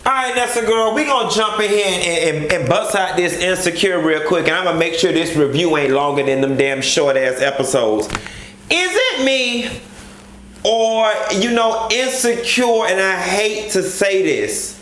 Alright, that's a girl. We gonna jump in here and bust out this Insecure real quick, and I'm gonna make sure this review ain't longer than them damn short ass episodes. Is it me, or Insecure, and I hate to say this,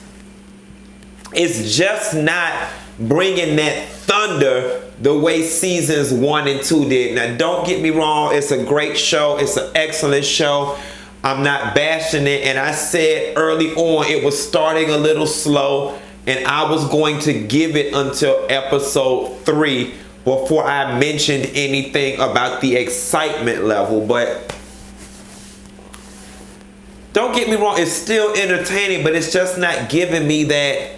it's just not bringing that thunder the way seasons 1 and 2 did. Now, don't get me wrong, it's a great show, it's an excellent show. I'm not bashing it, and I said early on it was starting a little slow, and I was going to give it until episode 3 before I mentioned anything about the excitement level. But don't get me wrong, it's still entertaining, but it's just not giving me that,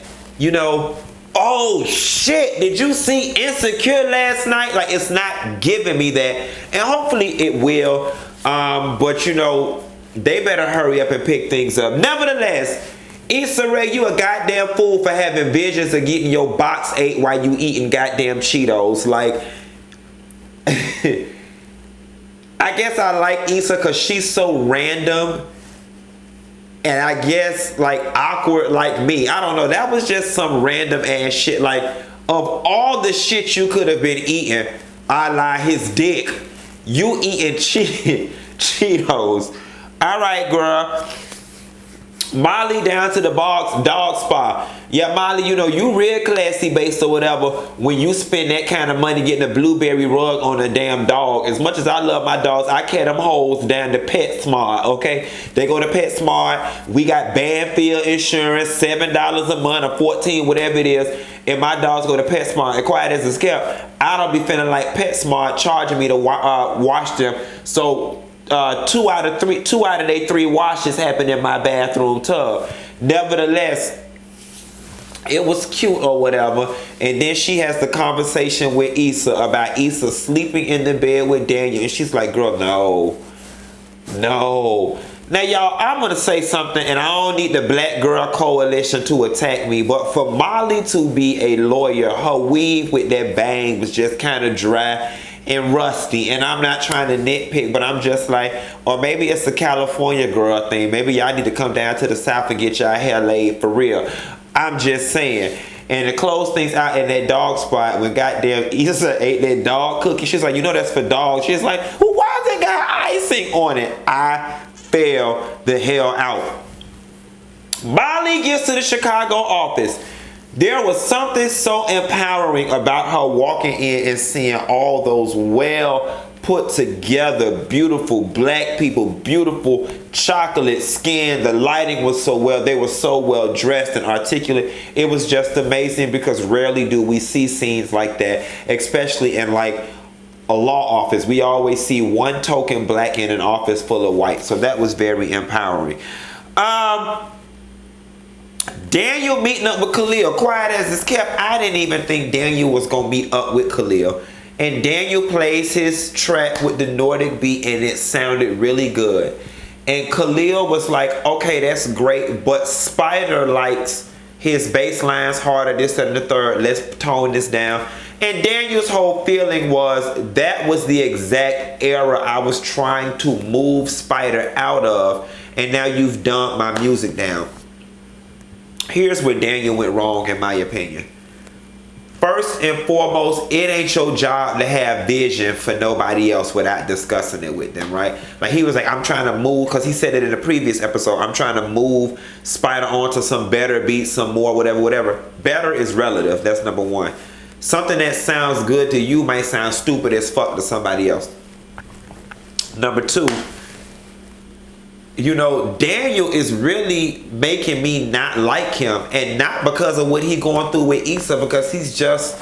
oh shit, did you see Insecure last night? Like, it's not giving me that, and hopefully it will. But they better hurry up and pick things up. Nevertheless, Issa Rae, you a goddamn fool for having visions of getting your box ate while you eating goddamn Cheetos. Like, I guess I like Issa because she's so random, and I guess like awkward like me. I don't know. That was just some random ass shit. Like, of all the shit you could have been eating, a la his dick, you eating Cheetos. All right, girl. Molly down to the dog spa. Yeah, Molly, you real classy based or whatever when you spend that kind of money getting a blueberry rug on a damn dog. As much as I love my dogs, I carry them hoes down to PetSmart, okay? They go to PetSmart. We got Banfield insurance, $7 a month or $14, whatever it is. And my dogs go to PetSmart. And quiet as it's kept, I don't be feeling like PetSmart charging me to wash them. So 2 out of their 3 washes happened in my bathroom tub. Nevertheless, it was cute or whatever. And then she has the conversation with Issa about Issa sleeping in the bed with Daniel, and she's like, girl, no. Now, y'all, I'm gonna say something, and I don't need the Black Girl Coalition to attack me, but for Molly to be a lawyer, her weave with that bang was just kind of dry and rusty. And I'm not trying to nitpick, but I'm just like, or maybe it's a California girl thing. Maybe y'all need to come down to the South and get y'all hair laid for real. I'm just saying. And to close things out in that dog spot, when goddamn Issa ate that dog cookie, she's like, that's for dogs. She's like, well, why has it got icing on it? I fell the hell out. Molly gets to the Chicago office. There was something so empowering about her walking in and seeing all those well put together beautiful black people, beautiful chocolate skin. The lighting was so well, they were so well dressed and articulate. It was just amazing, because rarely do we see scenes like that, especially in like a law office. We always see one token black in an office full of white. So that was very empowering. Daniel meeting up with Khalil. Quiet as it's kept, I didn't even think Daniel was going to meet up with Khalil. And Daniel plays his track with the Nordic beat, and it sounded really good. And Khalil was like, okay, that's great, but Spider likes his bass lines harder, this and the third. Let's tone this down. And Daniel's whole feeling was, that was the exact era I was trying to move Spider out of, and now you've dumped my music down. Here's where Daniel went wrong, in my opinion. First and foremost, it ain't your job to have vision for nobody else without discussing it with them, right? Like, he was like, I'm trying to move, because he said it in the previous episode, I'm trying to move Spider onto some better beats, some more, whatever. Better is relative, that's number one. Something that sounds good to you might sound stupid as fuck to somebody else. Number two, Daniel is really making me not like him, and not because of what he going through with Issa, because he's just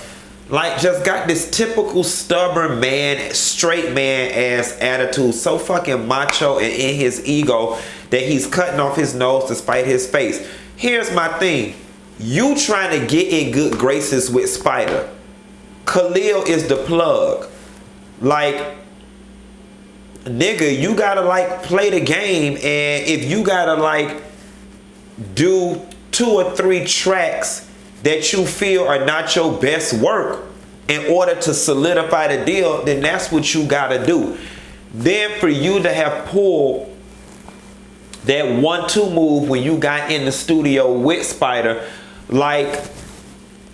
got this typical stubborn man, straight man ass attitude, so fucking macho and in his ego that he's cutting off his nose to spite his face. Here's my thing. You trying to get in good graces with Spider. Khalil is the plug. Like, nigga, you gotta play the game, and if you gotta do 2 or 3 tracks that you feel are not your best work in order to solidify the deal, then that's what you gotta do. Then for you to have pulled that 1-2 move when you got in the studio with Spider, like,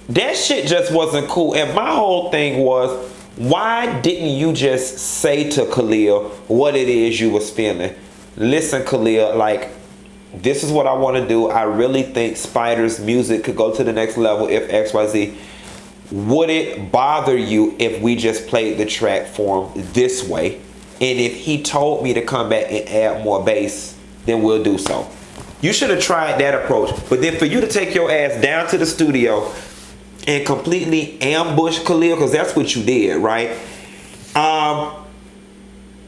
that shit just wasn't cool. And my whole thing was, why didn't you just say to Khalil what it is you was feeling? Listen, Khalil, like, this is what I want to do. I really think Spider's music could go to the next level if XYZ. Would it bother you if we just played the track for him this way? And if he told me to come back and add more bass, then we'll do so. You should have tried that approach. But then for you to take your ass down to the studio and completely ambush Khalil, because that's what you did, right? And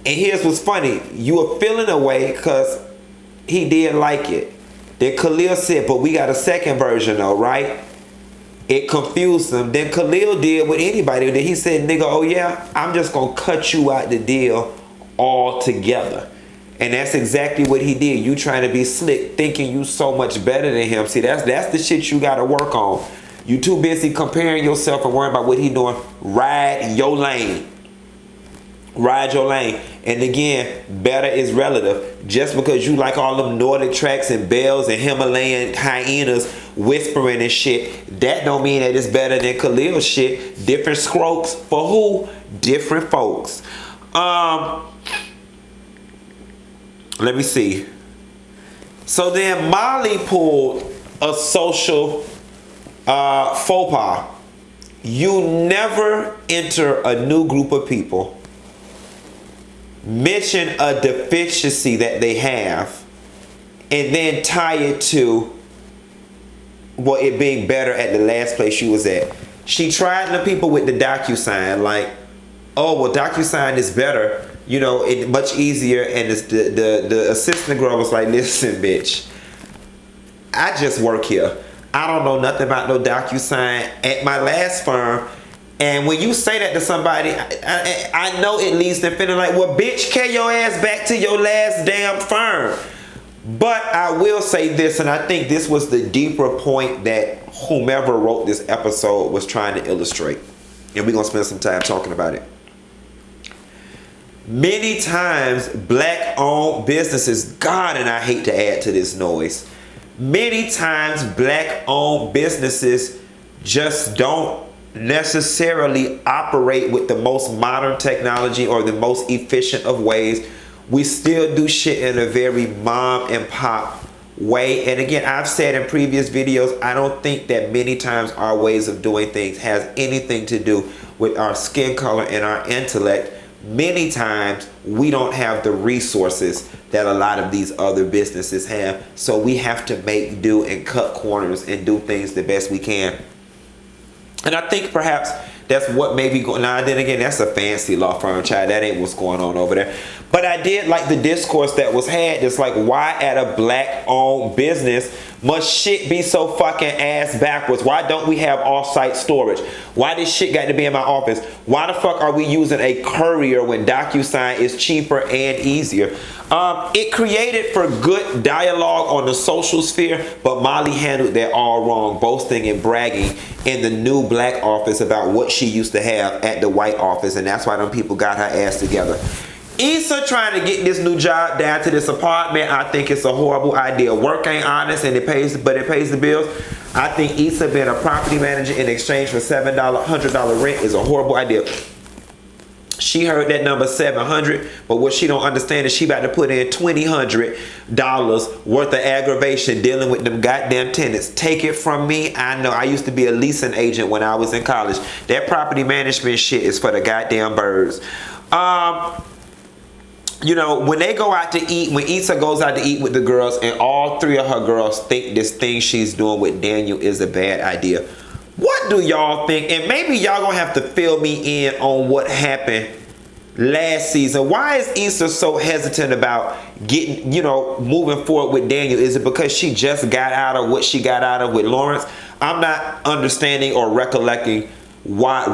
here's what's funny. You were feeling away because he did like it. Then Khalil said, but we got a second version though, right? It confused him. Then Khalil did with anybody. Then he said, nigga, oh yeah, I'm just going to cut you out the deal altogether. And that's exactly what he did. You trying to be slick, thinking you so much better than him. See, that's the shit you got to work on. You too busy comparing yourself and worrying about what he doing. Ride your lane. Ride your lane. And again, better is relative. Just because you like all them Nordic tracks and bells and Himalayan hyenas whispering and shit, that don't mean that it's better than Khalil's shit. Different strokes for who? Different folks. Let me see. So then Molly pulled a social faux pas. You never enter a new group of people, mention a deficiency that they have, and then tie it to, well, it being better at the last place you was at. She tried the people with the DocuSign, like, oh, well, DocuSign is better, you know, it's much easier. And the assistant girl was like, listen, bitch, I just work here. I don't know nothing about no DocuSign at my last firm. And when you say that to somebody, I know it leads them feeling like, well, bitch, carry your ass back to your last damn firm. But I will say this, and I think this was the deeper point that whomever wrote this episode was trying to illustrate. And we're going to spend some time talking about it. Many times, black-owned businesses, God, and I hate to add to this noise, many times black-owned businesses just don't necessarily operate with the most modern technology or the most efficient of ways. We still do shit in a very mom and pop way. And again, I've said in previous videos, I don't think that many times our ways of doing things has anything to do with our skin color and our intellect. Many times we don't have the resources that a lot of these other businesses have. So we have to make do and cut corners and do things the best we can. And I think perhaps that's what may be going on. Now, then again, that's a fancy law firm, child. That ain't what's going on over there. But I did like the discourse that was had. It's like, why at a black-owned business must shit be so fucking ass backwards? Why don't we have off-site storage? Why this shit got to be in my office? Why the fuck are we using a courier when DocuSign is cheaper and easier? It created for good dialogue on the social sphere, but Molly handled that all wrong, boasting and bragging in the new black office about what she used to have at the white office, and that's why them people got her ass together. Issa trying to get this new job down to this apartment, I think it's a horrible idea. Work ain't honest, and it pays the bills. I think Issa being a property manager in exchange for $700 $100 rent is a horrible idea. She heard that number $700, but what she don't understand is she about to put in $2,000 worth of aggravation dealing with them goddamn tenants. Take it from me, I know. I used to be a leasing agent when I was in college. That property management shit is for the goddamn birds. You know, when they go out to eat, when Issa goes out to eat with the girls and all three of her girls think this thing she's doing with Daniel is a bad idea, what do y'all think? And maybe y'all gonna have to fill me in on what happened last season. Why is Issa so hesitant about getting, you know, moving forward with Daniel? Is it because she just got out of what she got out of with Lawrence? I'm not understanding or recollecting why.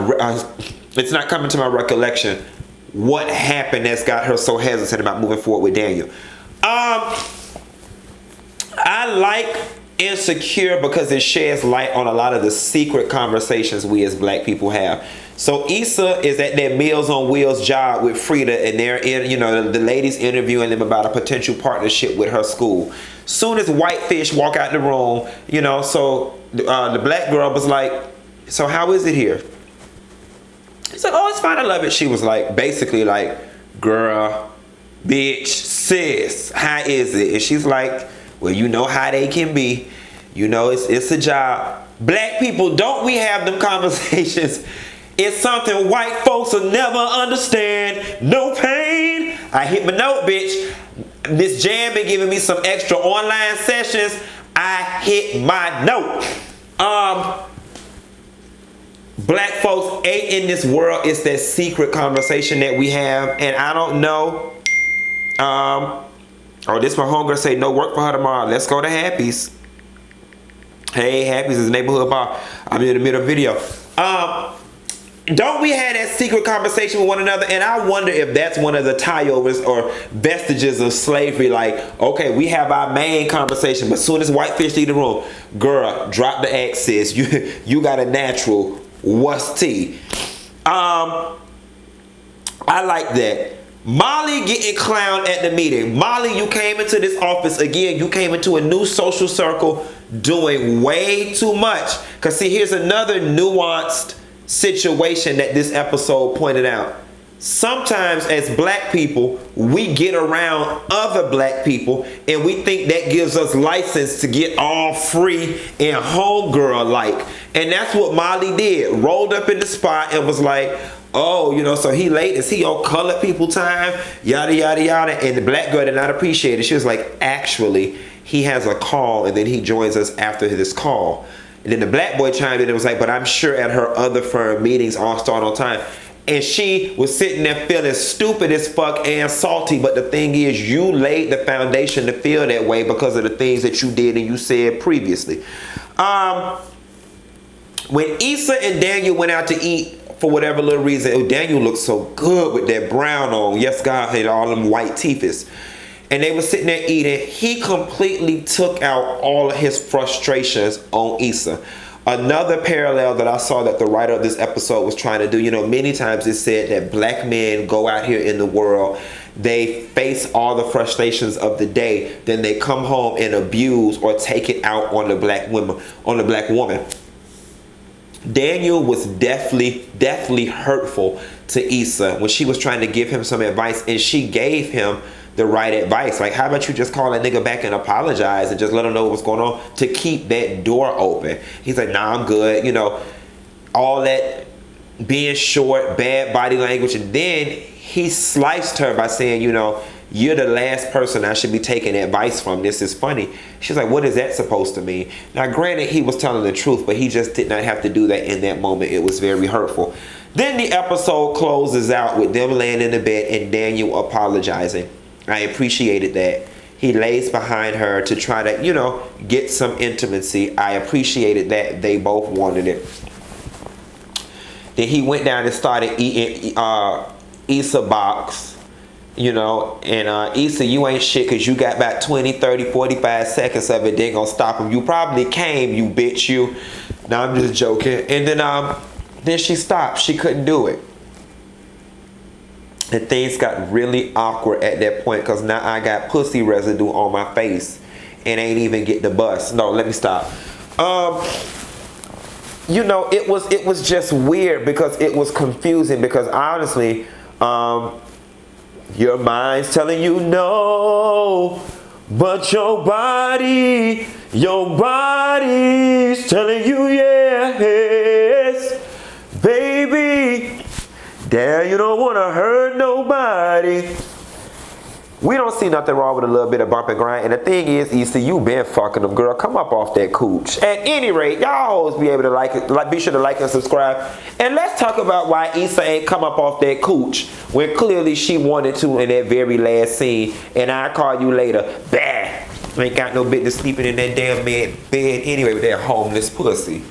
It's not coming to my recollection what happened that's got her so hesitant about moving forward with Daniel. I like insecure because it sheds light on a lot of the secret conversations we as black people have. So Issa is at that Meals on Wheels job with Frieda, and they're in, you know, the ladies interviewing them about a potential partnership with her school. Soon as Whitefish walk out the room, you know, so the black girl was like, so how is it here? He's like, oh, it's fine, I love it. She was like, basically like, girl, bitch, sis, how is it? And she's like, well, you know how they can be. You know, it's a job. Black people, don't we have them conversations? It's something white folks will never understand. No pain. I hit my note, bitch. Miss Jan been giving me some extra online sessions. I hit my note. Black folks ain't in this world. It's that secret conversation that we have. And I don't know. Oh, this my homegirl say no work for her tomorrow. Let's go to Happy's. Hey, Happy's is a neighborhood bar. I'm in the middle of the video. Don't we have that secret conversation with one another? And I wonder if that's one of the tie-overs or vestiges of slavery. Like, okay, we have our main conversation, but as soon as Whitefish leave the room, girl, drop the X, sis. You got a natural. What's tea? I like that. Molly getting clowned at the meeting. Molly, you came into this office again. You came into a new social circle doing way too much. Because see, here's another nuanced situation that this episode pointed out. Sometimes as black people, we get around other black people and we think that gives us license to get all free and homegirl like. And that's what Molly did. Rolled up in the spot and was like, oh, you know, so he late. Is he on colored people time? Yada, yada, yada. And the black girl did not appreciate it. She was like, actually, he has a call and then he joins us after this call. And then the black boy chimed in and was like, but I'm sure at her other firm meetings all start on time. And she was sitting there feeling stupid as fuck and salty. But the thing is, you laid the foundation to feel that way because of the things that you did and you said previously. When Issa and Daniel went out to eat, for whatever little reason, Daniel looked so good with that brown on. Yes, God, had all them white teethers. And they were sitting there eating. He completely took out all of his frustrations on Issa. Another parallel that I saw that the writer of this episode was trying to do, you know, many times it said that black men go out here in the world, they face all the frustrations of the day, then they come home and abuse or take it out on the black woman. Daniel was definitely hurtful to Issa when she was trying to give him some advice, and she gave him the right advice. Like, how about you just call that nigga back and apologize and just let him know what's going on to keep that door open. He's like, nah, I'm good. You know, all that being short, bad body language. And then he sliced her by saying, you know, you're the last person I should be taking advice from. This is funny. She's like, what is that supposed to mean? Now, granted, he was telling the truth, but he just did not have to do that in that moment. It was very hurtful. Then the episode closes out with them laying in the bed and Daniel apologizing. I appreciated that. He lays behind her to try to, you know, get some intimacy. I appreciated that. They both wanted it. Then he went down and started eating Issa box, you know, and Issa, you ain't shit because you got about 20, 30, 45 seconds of it. They ain't gonna stop him. You probably came, you bitch, you. No, I'm just joking. And then she stopped. She couldn't do it. And things got really awkward at that point because now I got pussy residue on my face and ain't even get the bus. No, let me stop. You know, it was just weird because it was confusing because honestly, your mind's telling you no, but your body's telling you yes, baby. Damn, you don't want to hurt nobody. We don't see nothing wrong with a little bit of bump and grind. And the thing is, Issa, you been fucking them, girl. Come up off that cooch. At any rate, y'all always be able to like it. Be sure to like and subscribe. And let's talk about why Issa ain't come up off that cooch when clearly she wanted to in that very last scene. And I'll call you later. Bah! Ain't got no business sleeping in that damn bed anyway with that homeless pussy.